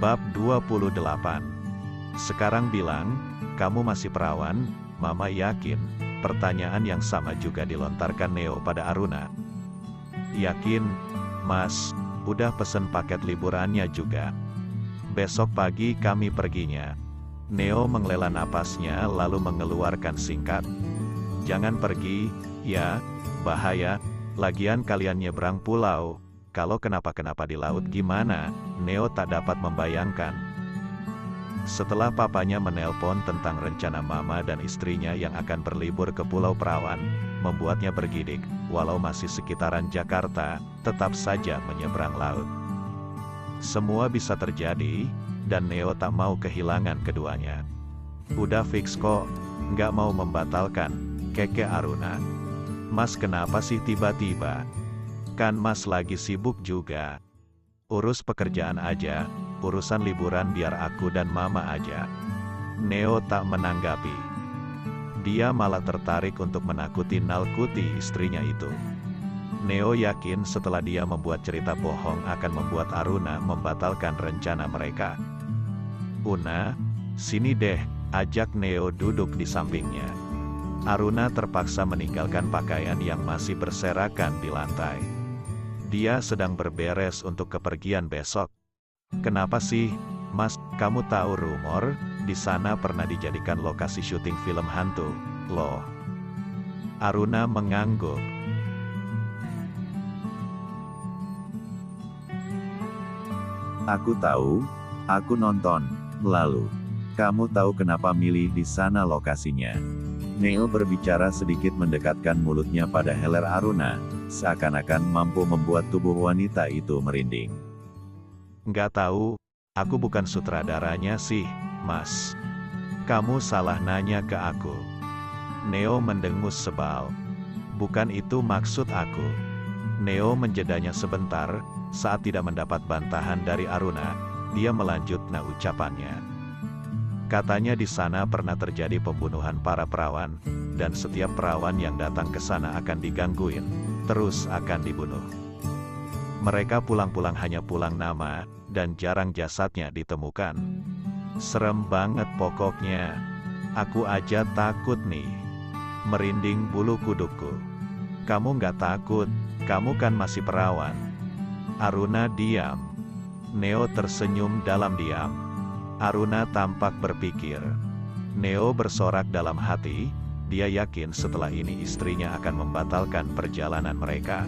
Bab 28. Sekarang bilang, kamu masih perawan, Mama yakin. Pertanyaan yang sama juga dilontarkan Neo pada Aruna. Yakin, Mas, udah pesen paket liburannya juga. Besok pagi kami perginya. Neo menghela napasnya lalu mengeluarkan singkat. Jangan pergi, ya, bahaya, lagian kalian nyebrang pulau. Kalau kenapa-kenapa di laut gimana? Neo tak dapat membayangkan. Setelah papanya menelpon tentang rencana Mama dan istrinya yang akan berlibur ke Pulau Perawan, membuatnya bergidik, walau masih sekitaran Jakarta, tetap saja menyeberang laut. Semua bisa terjadi, dan Neo tak mau kehilangan keduanya. Udah fix kok, nggak mau membatalkan, keke Aruna. Mas kenapa sih tiba-tiba? Kan Mas lagi sibuk juga. Urus pekerjaan aja, urusan liburan biar aku dan Mama aja. Neo tak menanggapi. Dia malah tertarik untuk menakuti istrinya itu. Neo yakin setelah dia membuat cerita bohong akan membuat Aruna membatalkan rencana mereka. Una, sini deh, ajak Neo duduk di sampingnya. Aruna terpaksa meninggalkan pakaian yang masih berserakan di lantai. Dia sedang berberes untuk kepergian besok. Kenapa sih, Mas, kamu tahu rumor, di sana pernah dijadikan lokasi syuting film hantu, loh. Aruna mengangguk. Aku tahu, aku nonton. Lalu, kamu tahu kenapa milih di sana lokasinya? Neil berbicara sedikit mendekatkan mulutnya pada leher Aruna, seakan-akan mampu membuat tubuh wanita itu merinding. Nggak tahu, aku bukan sutradaranya sih, Mas. Kamu salah nanya ke aku. Neo mendengus sebal. Bukan itu maksud aku. Neo menjedanya sebentar, saat tidak mendapat bantahan dari Aruna, dia melanjutkan ucapannya. Katanya di sana pernah terjadi pembunuhan para perawan, dan setiap perawan yang datang ke sana akan digangguin, terus akan dibunuh. Mereka pulang-pulang hanya pulang nama, dan jarang jasadnya ditemukan. Serem banget pokoknya. Aku aja takut nih. Merinding bulu kudukku. Kamu nggak takut, kamu kan masih perawan. Aruna diam. Neo tersenyum dalam diam. Aruna tampak berpikir. Neo bersorak dalam hati, dia yakin setelah ini istrinya akan membatalkan perjalanan mereka.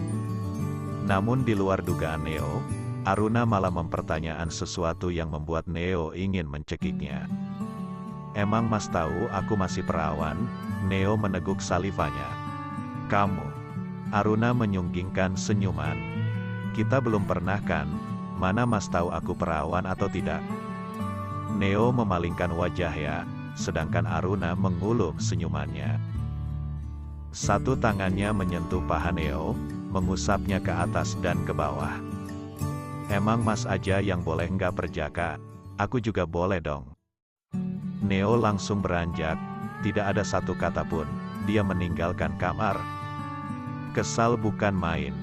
Namun di luar dugaan Neo, Aruna malah mempertanyakan sesuatu yang membuat Neo ingin mencekiknya. Emang Mas tahu aku masih perawan? Neo meneguk salivanya. Kamu. Aruna menyunggingkan senyuman. Kita belum pernah kan? Mana Mas tahu aku perawan atau tidak? Neo memalingkan wajahnya, sedangkan Aruna mengulum senyumannya. Satu tangannya menyentuh paha Neo, mengusapnya ke atas dan ke bawah. Emang Mas aja yang boleh nggak perjaka, aku juga boleh dong. Neo langsung beranjak, tidak ada satu kata pun, dia meninggalkan kamar. Kesal bukan main.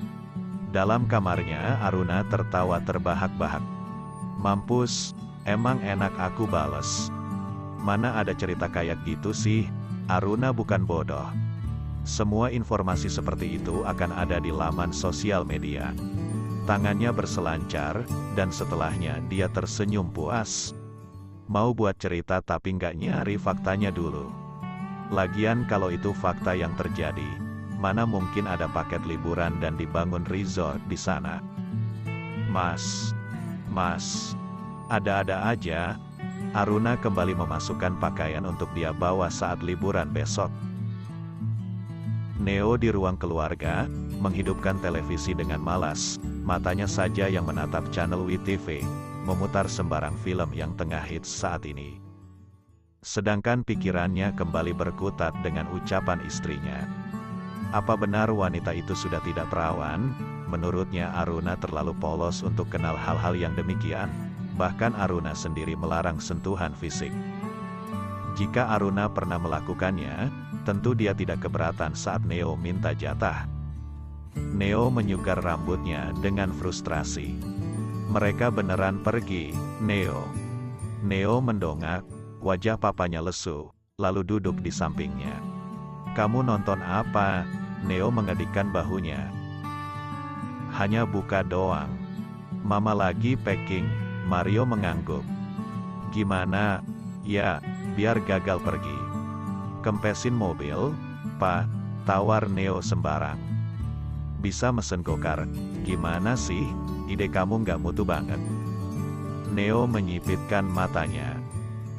Dalam kamarnya Aruna tertawa terbahak-bahak. Mampus, emang enak aku bales. Mana ada cerita kayak gitu sih, Aruna bukan bodoh. Semua informasi seperti itu akan ada di laman sosial media. Tangannya berselancar, dan setelahnya dia tersenyum puas. Mau buat cerita tapi nggak nyari faktanya dulu. Lagian kalau itu fakta yang terjadi, mana mungkin ada paket liburan dan dibangun resort di sana. Mas, ada-ada aja. Aruna kembali memasukkan pakaian untuk dia bawa saat liburan besok. Neo di ruang keluarga, menghidupkan televisi dengan malas, matanya saja yang menatap channel WTV, memutar sembarang film yang tengah hits saat ini. Sedangkan pikirannya kembali berkutat dengan ucapan istrinya. Apa benar wanita itu sudah tidak perawan? Menurutnya Aruna terlalu polos untuk kenal hal-hal yang demikian. Bahkan Aruna sendiri melarang sentuhan fisik. Jika Aruna pernah melakukannya, tentu dia tidak keberatan saat Neo minta jatah. Neo menyugar rambutnya dengan frustrasi. Mereka beneran pergi, Neo. Neo mendongak, wajah papanya lesu, lalu duduk di sampingnya. Kamu nonton apa? Neo mengedikkan bahunya. Hanya buka doang. Mama lagi packing, Mario mengangguk. Gimana? Ya, biar gagal pergi. Kempesin mobil, Pak, tawar Neo sembarang. Bisa mesen gokar, gimana sih? Ide kamu nggak mutu banget. Neo menyipitkan matanya.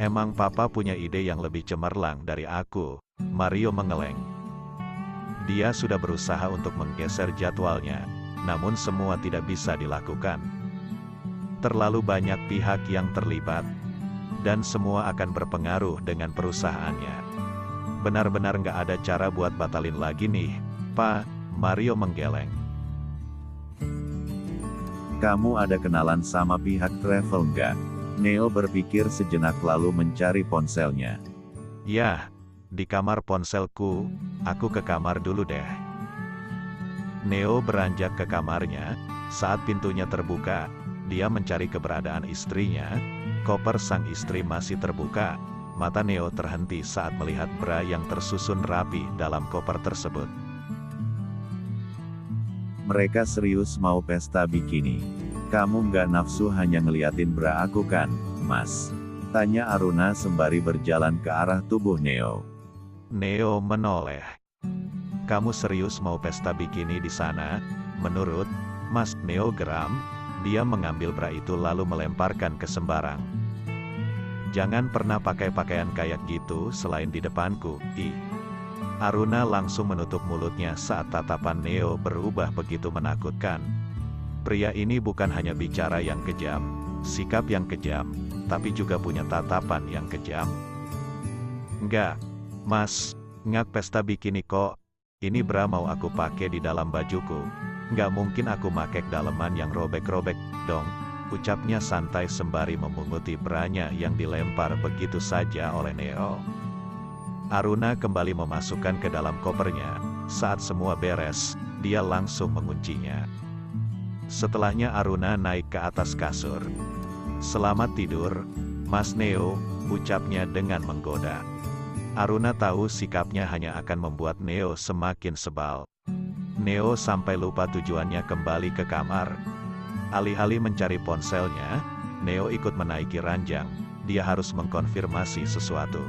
Emang papa punya ide yang lebih cemerlang dari aku, Mario mengeleng. Dia sudah berusaha untuk menggeser jadwalnya, namun semua tidak bisa dilakukan. Terlalu banyak pihak yang terlibat, dan semua akan berpengaruh dengan perusahaannya. Benar-benar nggak ada cara buat batalin lagi nih, Pak, Mario menggeleng. Kamu ada kenalan sama pihak travel nggak? Neo berpikir sejenak lalu mencari ponselnya. Yah, di kamar ponselku, aku ke kamar dulu deh. Neo beranjak ke kamarnya, saat pintunya terbuka, dia mencari keberadaan istrinya, koper sang istri masih terbuka, mata Neo terhenti saat melihat bra yang tersusun rapi dalam koper tersebut. Mereka serius mau pesta bikini. Kamu nggak nafsu hanya ngeliatin bra aku kan, Mas? Tanya Aruna sembari berjalan ke arah tubuh Neo. Neo menoleh. Kamu serius mau pesta bikini di sana? Menurut Mas Neo geram, dia mengambil bra itu lalu melemparkan ke sembarang. Jangan pernah pakai pakaian kayak gitu selain di depanku, ih. Aruna langsung menutup mulutnya saat tatapan Neo berubah begitu menakutkan. Pria ini bukan hanya bicara yang kejam, sikap yang kejam, tapi juga punya tatapan yang kejam. Enggak, Mas, ngak pesta bikini kok. Ini bra mau aku pakai di dalam bajuku. Nggak mungkin aku make daleman yang robek-robek, dong. Ucapnya santai sembari memunguti branya yang dilempar begitu saja oleh Neo. Aruna kembali memasukkan ke dalam kopernya. Saat semua beres, dia langsung menguncinya. Setelahnya Aruna naik ke atas kasur. Selamat tidur, Mas Neo, ucapnya dengan menggoda. Aruna tahu sikapnya hanya akan membuat Neo semakin sebal. Neo sampai lupa tujuannya kembali ke kamar. Alih-alih mencari ponselnya, Neo ikut menaiki ranjang. Dia harus mengkonfirmasi sesuatu.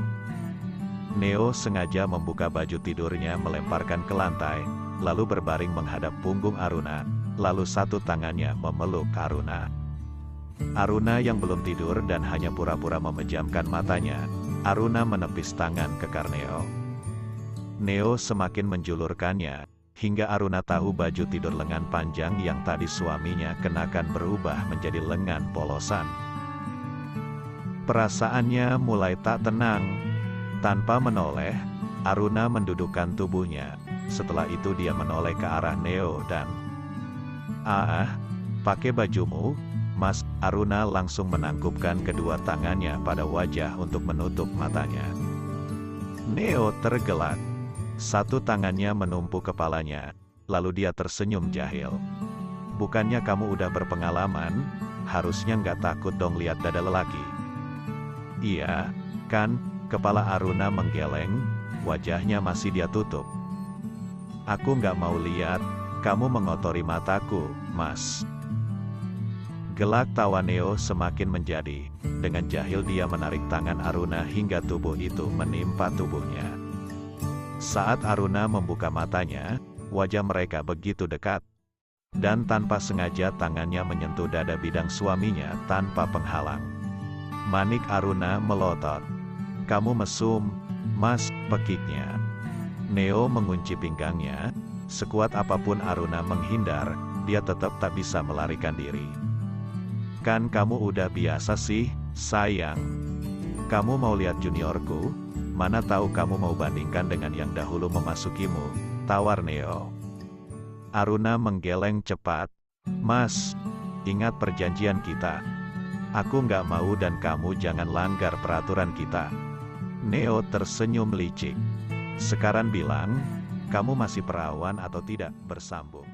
Neo sengaja membuka baju tidurnya melemparkan ke lantai, lalu berbaring menghadap punggung Aruna, lalu satu tangannya memeluk Aruna. Aruna yang belum tidur dan hanya pura-pura memejamkan matanya, Aruna menepis tangan kekar Neo. Neo semakin menjulurkannya, hingga Aruna tahu baju tidur lengan panjang yang tadi suaminya kenakan berubah menjadi lengan polosan. Perasaannya mulai tak tenang. Tanpa menoleh, Aruna mendudukkan tubuhnya. Setelah itu dia menoleh ke arah Neo dan... pakai bajumu, Mas. Aruna langsung menangkupkan kedua tangannya pada wajah untuk menutup matanya. Neo tergelak. Satu tangannya menumpuk kepalanya, lalu dia tersenyum jahil. Bukannya kamu udah berpengalaman, harusnya nggak takut dong lihat dada lelaki. Iya, kan? Kepala Aruna menggeleng, wajahnya masih dia tutup. Aku nggak mau lihat, kamu mengotori mataku, Mas. Gelak tawa Neo semakin menjadi. Dengan jahil dia menarik tangan Aruna hingga tubuh itu menimpa tubuhnya. Saat Aruna membuka matanya, wajah mereka begitu dekat. Dan tanpa sengaja tangannya menyentuh dada bidang suaminya tanpa penghalang. Manik Aruna melotot. Kamu mesum, Mas, pekiknya. Neo mengunci pinggangnya. Sekuat apapun Aruna menghindar, dia tetap tak bisa melarikan diri. Kan kamu udah biasa sih, sayang. Kamu mau lihat juniorku? Mana tahu kamu mau bandingkan dengan yang dahulu memasukimu, tawar Neo. Aruna menggeleng cepat. Mas, ingat perjanjian kita. Aku nggak mau dan kamu jangan langgar peraturan kita. Neo tersenyum licik. Sekarang bilang, kamu masih perawan atau tidak? Bersambung.